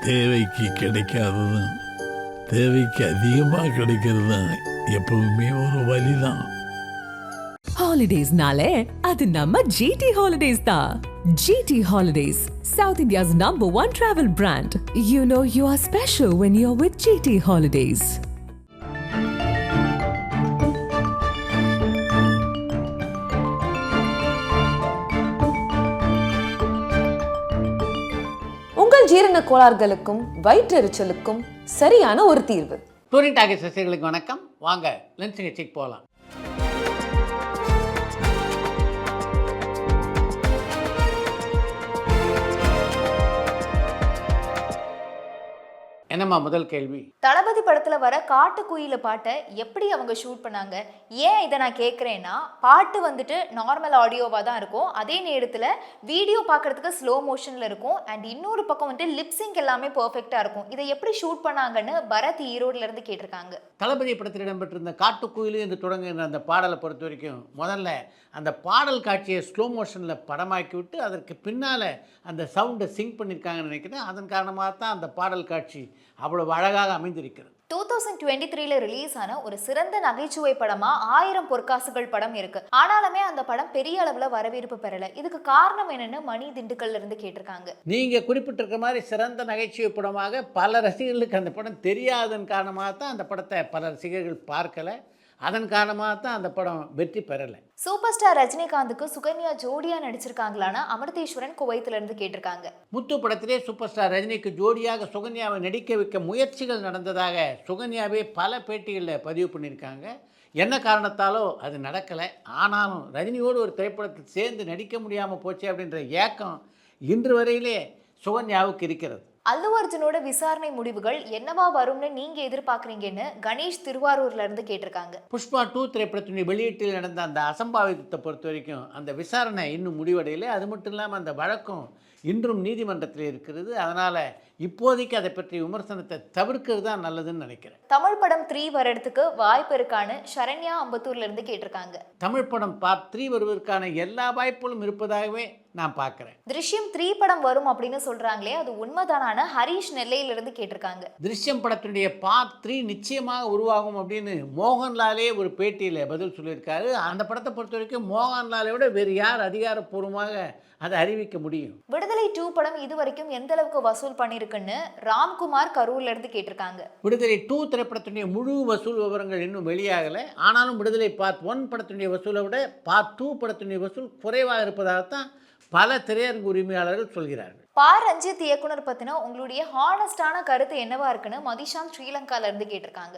தேவைக்கு கிடைக்காததும் தேவைக்கு அதிகமாக கிடைக்கிறது எப்பவுமே ஒரு வழிதான். Holidays-nale, adu namma GT Holidays da. GT Holidays, South India's #1 travel brand. You know you are special when you're with GT Holidays. உங்கள் ஜீரண கோளாறுகளுக்கும் வயிற்றெரிச்சலுக்கும் சரியான ஒரு தீர்வு. டூரிங் டாக்கீஸ் ரசிகர்களுக்கு வணக்கம். வாங்க லென்ஸ் நிகழ்ச்சிக்கு போகலாம். என்னம்மா முதல் கேள்வி? தளபதி படத்துல வர காட்டு குயில பாட்டை எப்படி அவங்க ஷூட் பண்ணாங்க? ஏன் இதை நான் கேட்குறேன்னா, பாட்டு வந்துட்டு நார்மல் ஆடியோவாக தான் இருக்கும், அதே நேரத்தில் வீடியோ பார்க்கறதுக்கு ஸ்லோ மோஷனில் இருக்கும், அண்ட் இன்னொரு பக்கம் வந்துட்டு லிப்சிங்க் எல்லாமே பர்ஃபெக்டாக இருக்கும். இதை எப்படி ஷூட் பண்ணாங்கன்னு பரத் ஈரோடுல இருந்து கேட்டிருக்காங்க. தளபதி படத்தில் இடம்பெற்றிருந்த காட்டுக்குயில் என்று தொடங்குகிற அந்த பாடலை பொறுத்த வரைக்கும் முதல்ல அந்த பாடல் காட்சியை ஸ்லோ மோஷனில் படமாக்கி விட்டு அதற்கு பின்னால் அந்த சவுண்டை சிங்க் பண்ணியிருக்காங்கன்னு நினைக்கிறேன். அதன் காரணமாக தான் அந்த பாடல் காட்சி அவ்வளவு அழகாக அமைந்திருக்கிறது. 2023 ரிலீஸ் ஆன ஒரு சிறந்த நகைச்சுவை படமா 1000 பொற்காசுகள் படம் இருக்கு. ஆனாலுமே அந்த படம் பெரிய அளவுல வரவேற்பு பெறல. இதுக்கு காரணம் என்னன்னு மணி திண்டுக்கல்ல இருந்து கேட்டிருக்காங்க. நீங்க குறிப்பிட்டிருக்க மாதிரி சிறந்த நகைச்சுவை படமாக பல ரசிகர்களுக்கு அந்த படம் தெரியாதன் காரணமாக தான் அந்த படத்தை பல ரசிகர்கள் பார்க்கல. அதன் காரணமாக தான் அந்த படம் வெற்றி பெறலை. சூப்பர் ஸ்டார் ரஜினிகாந்துக்கு சுகன்யா ஜோடியா நடிச்சிருக்காங்களான்னு அமிர்தேஸ்வரன் குவைத்துல இருந்து கேட்டிருக்காங்க. முத்து படத்திலே சூப்பர் ஸ்டார் ரஜினிக்கு ஜோடியாக சுகன்யாவை நடிக்க வைக்க முயற்சிகள் நடந்ததாக சுகன்யாவே பல பேட்டிகளில் பதிவு பண்ணியிருக்காங்க. என்ன காரணத்தாலோ அது நடக்கலை. ஆனாலும் ரஜினியோடு ஒரு திரைப்படத்தில் சேர்ந்து நடிக்க முடியாமல் போச்சு அப்படின்ற ஏக்கம் இன்று வரையிலே சுகன்யாவுக்கு இருக்கிறது. அல்லு அர்ஜுனோட விசாரணை முடிவுகள் என்னவா வரும்னு நீங்க எதிர்பார்க்குறீங்கன்னு கணேஷ் திருவாரூர்ல இருந்து கேட்டிருக்காங்க. புஷ்பா 2 திரைப்படத்தினுடைய வெளியீட்டில் நடந்த அந்த அசம்பாவிதத்தை பொறுத்த வரைக்கும் அந்த விசாரணை இன்னும் முடிவடையலை. அது மட்டும் இல்லாமல் அந்த வழக்கம் இன்றும் நீதிமன்றத்தில் இருக்கிறது. அதனால் இப்போதைக்கு அதை பற்றி விமர்சனத்தை தவிர்க்கிறது தான் நல்லதுன்னு நினைக்கிறேன். தமிழ் படம் 3 வரதுக்கு வாய்ப்பு இருக்கான்னு சரண்யா அம்பத்தூர்ல இருந்து கேட்டிருக்காங்க. தமிழ் படம் பார்ட் 3 வருவதற்கான எல்லா வாய்ப்புகளும் இருப்பதாகவே நான் பார்க்குறேன். திருஷ்யம் 3 படம் வரும் அப்படின்னு சொல்றாங்களே, அது உண்மைதானான்னு ஹரீஷ் நெல்லையிலிருந்து கேட்டிருக்காங்க. திருஷ்யம் படத்தினுடைய பார்ட் 3 நிச்சயமாக உருவாகும் அப்படின்னு மோகன்லாலே ஒரு பேட்டியில் பதில் சொல்லியிருக்காரு. அந்த படத்தை பொறுத்த வரைக்கும் மோகன்லாலை விட வேறு யார் அதிகாரப்பூர்வமாக அதை அறிவிக்க முடியும்? விடுதலை 2 படம் இது வரைக்கும் எந்த அளவுக்கு வசூல் பண்ணிருக்குன்னு ராம்குமார் கரூர்ல இருந்து கேட்டிருக்காங்க. விடுதலை 2 திரைப்படத்தினுடைய முழு வசூல் விவரங்கள் இன்னும் வெளியாகலை. ஆனாலும் விடுதலை பார்ட் 1 படத்தினுடைய வசூலை விட பார்ட் 2 படத்தினுடைய வசூல் குறைவாக இருப்பதாகத்தான் பல திரையரங்கு உரிமையாளர்கள் சொல்கிறார்கள். ரஞ்சித் இயக்குனர் பத்தின உங்களுடைய ஹானஸ்டான கருத்து என்னவா இருக்குன்னு மதிஷாந்த் ஸ்ரீலங்கால இருந்து கேட்டிருக்காங்க.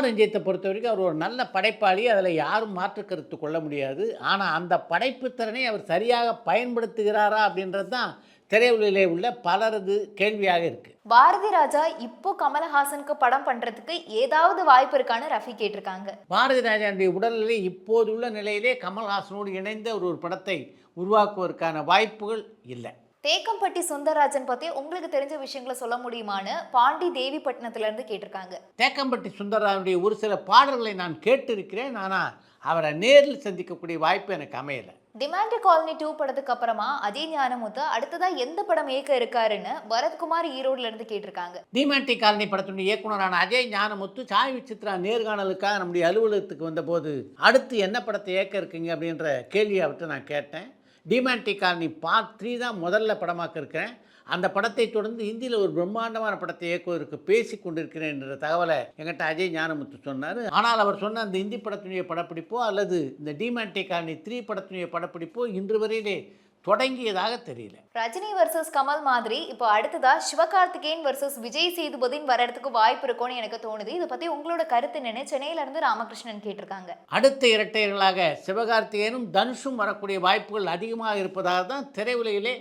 ரஞ்சித்தை பொறுத்த வரைக்கும் அவர் ஒரு நல்ல படைப்பாளி, அதில் யாரும் மாற்று கருத்து கொள்ள முடியாது. ஆனால் அந்த படைப்பு திறனை அவர் சரியாக பயன்படுத்துகிறாரா அப்படின்றது தான் திரையுலகிலே உள்ள பலரது கேள்வியாக இருக்கு. பாரதி ராஜா இப்போ கமலஹாசனுக்கு படம் பண்றதுக்கு ஏதாவது வாய்ப்பு இருக்கான்னு ரஃபி கேட்டிருக்காங்க. பாரதி ராஜாவுடைய உடல்நிலை இப்போதுள்ள நிலையிலே கமல்ஹாசனோடு இணைந்த ஒரு படத்தை உருவாக்குவதற்கான வாய்ப்புகள் இல்லை. தேக்கம்பட்டி சுந்தரராஜன் பத்தி உங்களுக்கு தெரிஞ்ச விஷயங்களை சொல்ல முடியுமான்னு பாண்டி தேவிப்பட்டினத்துல இருந்து கேட்டிருக்காங்க. தேக்கம்பட்டி சுந்தரராஜனுடைய ஒரு சில பாடல்களை நான் கேட்டிருக்கிறேன். ஆனால் அவரை நேரில் சந்திக்கக்கூடிய வாய்ப்பு எனக்கு அமையலை. டிமாண்டி காலனி 2 படத்துக்கு அப்புறமா அஜய் ஞானமுத்து அடுத்ததா எந்த படம் இயக்க இருக்காருன்னு பரத்குமார் ஈரோடுல இருந்து கேட்டிருக்காங்க. டிமாண்டி காலனி படத்தினுடைய இயக்குனரான அஜய் ஞானமுத்து சாய் விசித்ரா நேர்காணலுக்காக நம்முடைய அலுவலகத்துக்கு வந்தபோது அடுத்து என்ன படத்தை இயக்க இருக்குங்க அப்படின்ற கேள்வியை அவர்கிட்ட நான் கேட்டேன். டிமாண்டி காலனி பார்ட் 3 தான் முதல்ல படமாக்க இருக்கிறேன். அந்த படத்தை தொடர்ந்து இந்தியில் ஒரு பிரம்மாண்டமான படத்தை இயக்குவதற்கு பேசி கொண்டிருக்கிறேன் என்ற தகவலை என்கிட்ட அஜய் ஞானமுத்து சொன்னார். ஆனால் அவர் சொன்ன அந்த இந்தி படத்தினுடைய படப்பிடிப்போ அல்லது இந்த டிமாண்டி காலனி 3 படத்தினுடைய படப்பிடிப்போ இன்று வரையிலே தொடங்கியதாக தெரியல. ரஜினி வர்சஸ் கமல் மாதிரி இப்போ அடுத்ததா சிவகார்த்திகேயன் வர்சஸ் விஜய் சேதுபதியின் வரதுக்கு வாய்ப்பு இருக்கும்னு எனக்கு தோணுது. இதை பத்தி உங்களோட கருத்து என்னன்னு சென்னையில இருந்து ராமகிருஷ்ணன் கேட்டிருக்காங்க. அடுத்த இரட்டையர்களாக சிவகார்த்திகேயனும் தனுஷும் வரக்கூடிய வாய்ப்புகள் அதிகமாக இருப்பதாக தான் திரையுலகிலே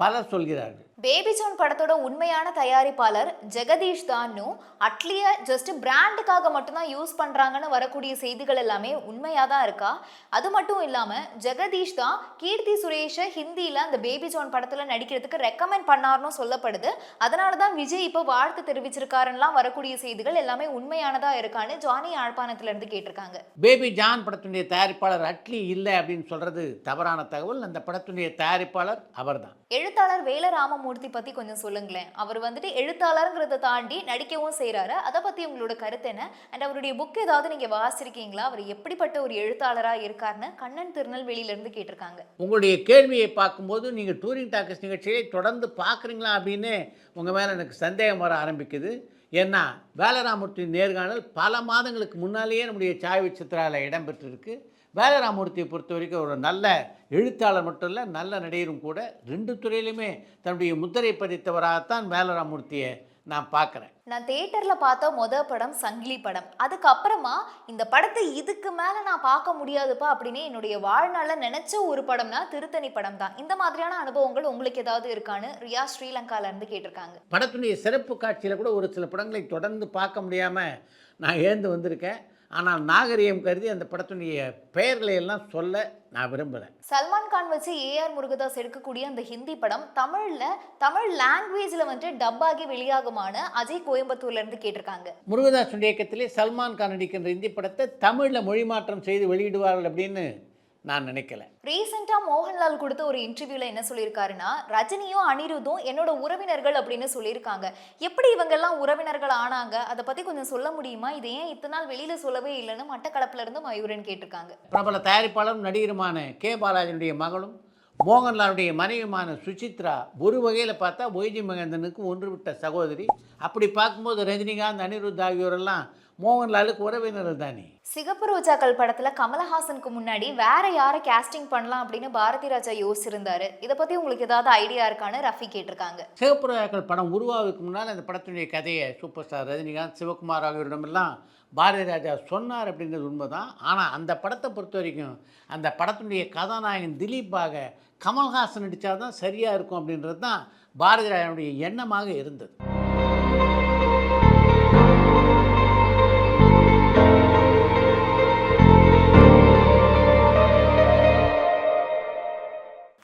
பலர் சொல்கிறார்கள். பேபி ஜான் படத்தோட உண்மையான தயாரிப்பாளர் ஜெகதீஷ் தான்னு அட்லிய ஜஸ்ட் பிராண்டுக்காக மட்டும்தான் யூஸ் பண்றாங்கன்னு வரக்கூடிய செய்திகள் எல்லாமே உண்மையா தான் இருக்கா? அது மட்டும் இல்லாம ஜெகதீஷ் தான் கீர்த்தி சுரேஷை ஹிந்தியில அந்த பேபி ஜான் படத்துல நடிக்கிறதுக்கு ரெக்கமெண்ட் பண்ணார்னு சொல்லப்படுது. அதனாலதான் விஜய் இப்போ வாழ்த்து தெரிவிச்சிருக்காருலாம் வரக்கூடிய செய்திகள் எல்லாமே உண்மையானதா இருக்கான்னு ஜானி யாழ்ப்பாணத்துல இருந்து கேட்டிருக்காங்க. பேபி ஜான் படத்துடைய தயாரிப்பாளர் அட்லி இல்லை அப்படின்னு சொல்றது தவறான தகவல். அந்த படத்துடைய தயாரிப்பாளர் அவர் தான். எழுத்தாளர் வேல ராமமூர்த்தி பத்தி கொஞ்சம் சொல்லுங்களேன். அவர் வந்துட்டு எழுத்தாளருங்கிறத தாண்டி நடிக்கவும் செய்யறாரு. அதை பத்தி உங்களோட கருத்து என்ன? அண்ட் அவருடைய புக் ஏதாவது நீங்க வாசிச்சிருக்கீங்களா? அவர் எப்படிப்பட்ட ஒரு எழுத்தாளரா இருக்காருன்னு கண்ணன் திருநெல்வேலியில இருந்து கேட்டிருக்காங்க. உங்களுடைய கேள்வியை பார்க்கும்போது நீங்கள் டூரிங் டாக்கஸ் நிகழ்ச்சியை தொடர்ந்து பார்க்குறீங்களா அப்படின்னு உங்கள் மேலே எனக்கு சந்தேகம் வர ஆரம்பிக்குது. ஏன்னா வேலராமூர்த்தி நேர்காணல் பல மாதங்களுக்கு முன்னாலேயே நம்முடைய சாய் சித்ராவில் இடம்பெற்றிருக்கு. வேலராமூர்த்தியை பொறுத்த வரைக்கும் ஒரு நல்ல எழுத்தாளர் மட்டும் இல்லை, நல்ல நடிகரும் கூட. 2 துறையிலுமே தன்னுடைய முத்திரை பதித்தவராகத்தான் வேலராமூர்த்தியை நான் பார்க்குறேன். நான் தியேட்டர்ல பார்த்த படம் சங்கிலி படம். அதுக்கப்புறமா இந்த படத்தை இதுக்கு மேல நான் பார்க்க முடியாதுப்பா அப்படின்னு என்னுடைய வாழ்நாள நினைச்ச ஒரு படம்னா திருத்தணி படம் தான். இந்த மாதிரியான அனுபவங்கள் உங்களுக்கு ஏதாவது இருக்கான்னு ரியா ஸ்ரீலங்கால இருந்து கேட்டிருக்காங்க. படத்துடைய சிறப்பு காட்சியில் கூட ஒரு சில படங்களை தொடர்ந்து பார்க்க முடியாமல் நான் ஏந்து வந்திருக்கேன். ஆனால் நாகரிகம் கருதி அந்த படத்துடைய பெயர்களை எல்லாம் சொல்ல நான் விரும்புகிறேன். சல்மான் கான் வச்சு ஏஆர் முருகதாஸ் எடுக்கக்கூடிய அந்த ஹிந்தி படம் தமிழ் லாங்குவேஜ்ல வந்துட்டு டப் ஆகி வெளியாகுமான்னு அஜய் கோயம்புத்தூர்ல இருந்து கேட்டிருக்காங்க. முருகதாஸ் இயக்கத்திலே சல்மான் கான் நடிக்கின்ற ஹிந்தி படத்தை தமிழில் மொழி மாற்றம் செய்து வெளியிடுவார்கள் அப்படின்னு நான் நினைக்கல. ரீசெண்டா மோகன்லால் கொடுத்த ஒரு இன்டர்வியூல என்ன சொல்லியிருக்காருன்னா, ரஜினியும் அனிருத்தும் என்னோட உறவினர்கள் அப்படின்னு சொல்லியிருக்காங்க. எப்படி இவங்க எல்லாம் உறவினர்கள் ஆனாங்க, அதை பத்தி கொஞ்சம் சொல்ல முடியுமா? இதை ஏன் இத்தனை நாள் வெளியில சொல்லவே இல்லைன்னு மட்டக்களப்புல இருந்து மயூரன் கேட்டிருக்காங்க. பிரபல தயாரிப்பாளரும் நடிகருமான கே பாலாஜியுடைய மகளும் மோகன்லாலுடைய மனைவியுமான சுசித்ரா ஒரு வகையில் பார்த்தா ஒய்ஜி மகேந்திரனுக்கு ஒன்று விட்ட சகோதரி. அப்படி பார்க்கும்போது ரஜினிகாந்த், அனிருத் ஆகியோரெல்லாம் மோகன்லாலுக்கு உறவினர்கள் தானே. சிகப்பு ரோஜாக்கள் படத்துல கமலஹாசனுக்கு முன்னாடி வேற யாரை கேஸ்டிங் பண்ணலாம் அப்படின்னு பாரதி ராஜா யோசிச்சிருந்தாரு. இதை பத்தி உங்களுக்கு ஏதாவது ஐடியா இருக்கான்னு ரஃபி கேட்டிருக்காங்க. சிகப்பு ரோஜாக்கள் படம் உருவாவதுக்கு முன்னால் அந்த படத்தினுடைய கதையை சூப்பர் ஸ்டார் ரஜினிகாந்த், சிவகுமார் ஆகியோரிடமெல்லாம் பாரதி ராஜா சொன்னார் அப்படிங்கிறது உண்மைதான். ஆனால் அந்த படத்தை பொறுத்த வரைக்கும் அந்த படத்தினுடைய கதாநாயகன் திலீப்பாக கமல்ஹாசன் நடித்தாதான் சரியாக இருக்கும் அப்படின்றது தான் பாரதி ராஜாவுடைய எண்ணமாக இருந்தது.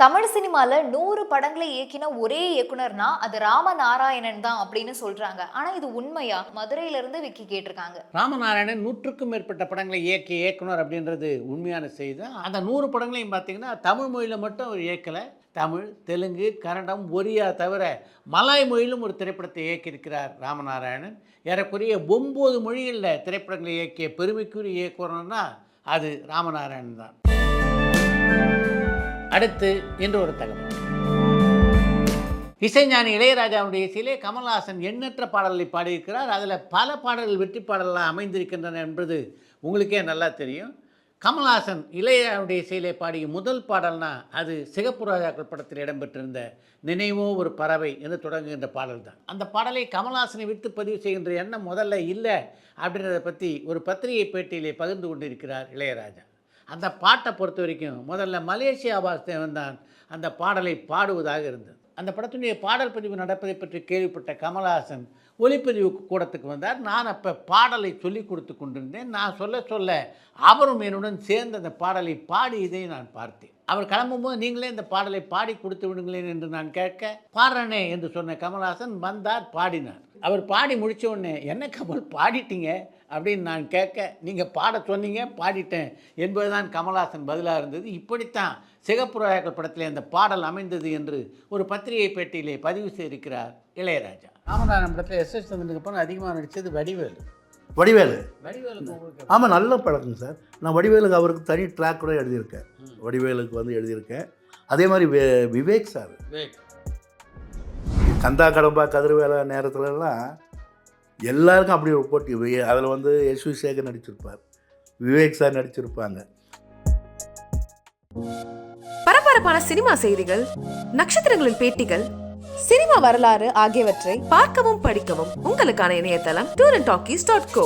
தமிழ் சினிமால 100 படங்களை இயக்கின ஒரே இயக்குனர்னா அது ராமநாராயணன் தான் அப்படின்னு சொல்றாங்க. ஆனா இது உண்மையா? மதுரையில இருந்து விக்கி கேட்டிருக்காங்க. ராமநாராயணன் 100க்கும் மேற்பட்ட படங்களை இயக்கிய இயக்குனர் அப்படின்றது உண்மையான செய்தி. அந்த 100 படங்களையும் பார்த்தீங்கன்னா தமிழ் மொழியில் மட்டும் அவர் இயக்கலை. தமிழ், தெலுங்கு, கன்னடம், ஒரியா தவிர மலாய் மொழியிலும் ஒரு திரைப்படத்தை இயக்கியிருக்கிறார் ராமநாராயணன். ஏறக்குறைய 9 மொழிகளில் திரைப்படங்களை இயக்கிய பெருமைக்குரிய இயக்குனர்னா அது ராமநாராயணன் தான். அடுத்து என்று ஒரு தகவல். இசைஞானி இளையராஜாவுடைய இசையிலே கமல்ஹாசன் எண்ணற்ற பாடல்களை பாடியிருக்கிறார். அதில் பல பாடல்கள் வெற்றி பாடல்களாக அமைந்திருக்கின்றன என்பது உங்களுக்கே நல்லா தெரியும். கமல்ஹாசன் இளையராஜாவுடைய இசையிலே பாடிய முதல் பாடல்னா அது சிகப்பு ரோஜாக்கள் படத்தில் இடம்பெற்றிருந்த நினைவோ ஒரு பறவை என்று தொடங்குகின்ற பாடல் தான். அந்த பாடலை கமல்ஹாசனை விட்டு பதிவு செய்கின்ற எண்ணம் முதல்ல இல்லை அப்படின்றத பற்றி ஒரு பத்திரிகை பேட்டியிலே பகிர்ந்து கொண்டிருக்கிறார் இளையராஜா. அந்த பாட்டை பொறுத்த வரைக்கும் முதல்ல மலேசியா வாசுதேவன் தான் அந்த பாடலை பாடுவதாக இருந்தது. அந்த படத்தினுடைய பாடல் பதிவு நடப்பதை பற்றி கேள்விப்பட்ட கமல்ஹாசன் ஒலிப்பதிவு கூடத்துக்கு வந்தார். நான் அப்போ பாடலை சொல்லி கொடுத்து கொண்டிருந்தேன். நான் சொல்ல அவரும் என்னுடன் சேர்ந்து அந்த பாடலை பாடியதை நான் பார்த்தேன். அவர் கிளம்பும்போது நீங்களே இந்த பாடலை பாடி கொடுத்து விடுங்களேன் என்று நான் கேட்க, பாடுறனே என்று சொன்ன கமல்ஹாசன் வந்தார், பாடினார். அவர் பாடி முடித்த உடனே என்ன கமல் பாடிட்டீங்க அப்படின்னு நான் கேட்க, நீங்கள் பாட சொன்னீங்க, பாடிட்டேன் என்பதுதான் கமல்ஹாசன் பதிலாக இருந்தது. இப்படித்தான் சிகப்பு ரோஜாக்கள் படத்தில் அந்த பாடல் அமைந்தது என்று ஒரு பத்திரிகை பேட்டியிலே பதிவு செய்திருக்கிறார் இளையராஜா. ராமநாதன் படத்தில் எஸ்.எஸ். சந்திரனுக்கு அப்புறம் அதிகமாக நடித்தது வடிவேலு. ஆமாம், நல்ல பழக்கம் சார். நான் வடிவேலுக்கு அவருக்கு தனி ட்ராக் கூட எழுதியிருக்கேன். வடிவேலுக்கு வந்து எழுதியிருக்கேன். அதே மாதிரி விவேக் சார், கந்தா கடம்பா கதிர்வேலை நேரத்துலலாம் எல்லாருக்கும் அப்படி ஒரு போட்டி. அதில் வந்து எஸ்.வி. சேகர் நடிச்சிருப்பார், விவேக் சார் நடிச்சிருப்பாங்க. பரபரப்பான சினிமா செய்திகள், நட்சத்திரங்களின் பேட்டிகள், சினிமா வரலாறு ஆகியவற்றை பார்க்கவும் படிக்கவும் உங்களுக்கான இணையதளம் tourantalkies.co.